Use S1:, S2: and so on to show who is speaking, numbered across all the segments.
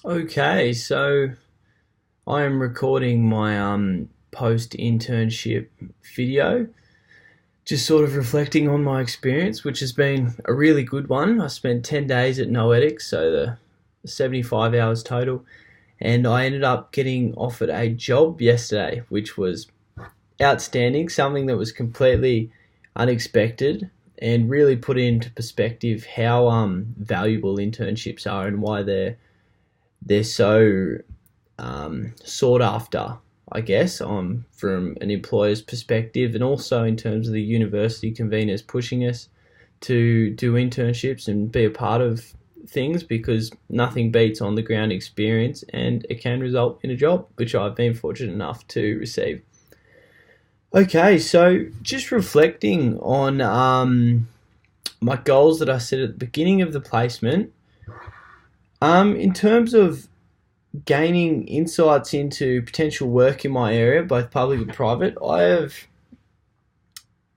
S1: Okay, so I am recording my post internship video, just sort of reflecting on my experience, which has been a really good one. I spent 10 days at Noetics, so the 75 hours total, and I ended up getting offered a job yesterday, which was outstanding, something that was completely unexpected and really put into perspective how valuable internships are and why they're so sought after, I guess, from an employer's perspective, and also in terms of the university conveners pushing us to do internships and be a part of things, because nothing beats on the ground experience and it can result in a job, which I've been fortunate enough to receive. Okay, so just reflecting on my goals that I set at the beginning of the placement, in terms of gaining insights into potential work in my area, both public and private, I have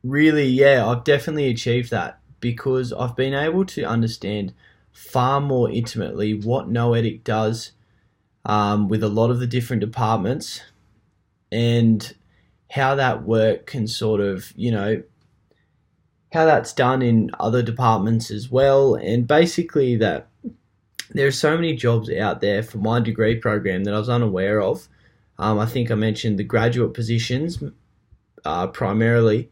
S1: really, I've definitely achieved that because I've been able to understand far more intimately what Noetic does with a lot of the different departments, and how that work can sort of, how that's done in other departments as well, and basically that there are so many jobs out there for my degree program that I was unaware of. I think I mentioned the graduate positions primarily,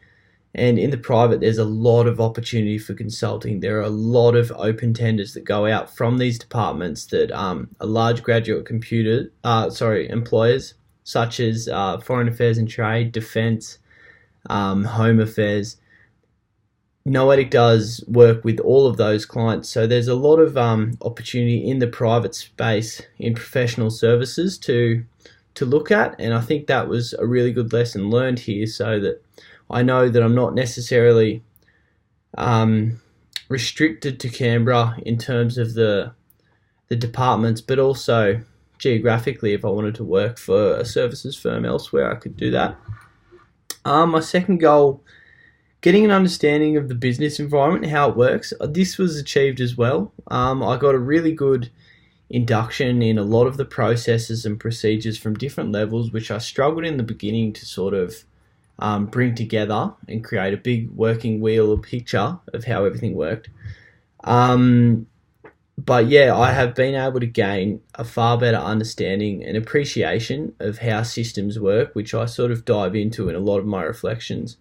S1: and in the private, there's a lot of opportunity for consulting. There are a lot of open tenders that go out from these departments that are large graduate employers such as foreign affairs and trade, defence, home affairs. Noetic does work with all of those clients, so there's a lot of opportunity in the private space in professional services to look at, and I think that was a really good lesson learned here, so that I know that I'm not necessarily restricted to Canberra in terms of the departments, but also geographically, if I wanted to work for a services firm elsewhere, I could do that. My second goal, getting an understanding of the business environment, how it works. This was achieved as well. I got a really good induction in a lot of the processes and procedures from different levels, which I struggled in the beginning to sort of bring together and create a big working wheel or picture of how everything worked. But yeah, I have been able to gain a far better understanding and appreciation of how systems work, which I sort of dive into in a lot of my reflections.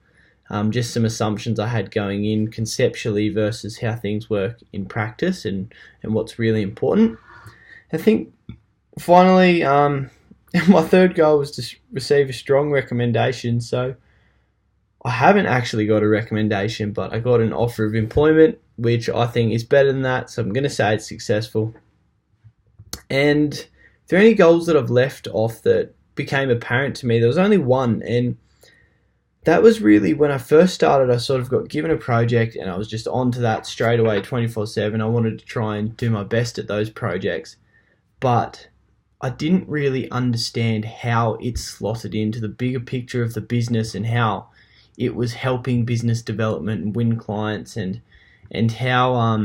S1: Just some assumptions I had going in conceptually versus how things work in practice, and what's really important. I think finally, my third goal was to receive a strong recommendation. So I haven't actually got a recommendation, but I got an offer of employment, which I think is better than that. So I'm going to say it's successful. And if there are any goals that I've left off that became apparent to me, there was only one, and that was really when I first started. I sort of got given a project and I was just on to that straight away 24/7. I wanted to try and do my best at those projects, but I didn't really understand how it slotted into the bigger picture of the business and how it was helping business development and win clients, and how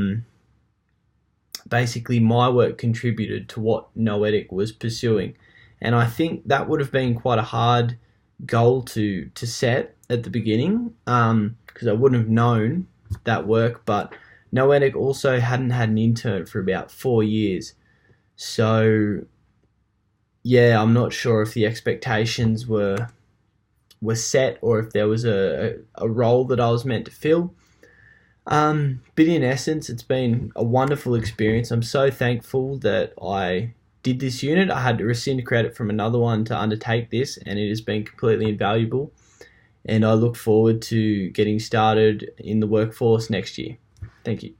S1: basically my work contributed to what Noetic was pursuing. And I think that would have been quite a hard goal to set at the beginning, because I wouldn't have known that work. But Noetic also hadn't had an intern for about 4 years, so yeah, I'm not sure if the expectations were set or if there was a role that I was meant to fill. But in essence, it's been a wonderful experience. I'm so thankful that I did this unit. I had to rescind credit from another one to undertake this, and it has been completely invaluable. And I look forward to getting started in the workforce next year. Thank you.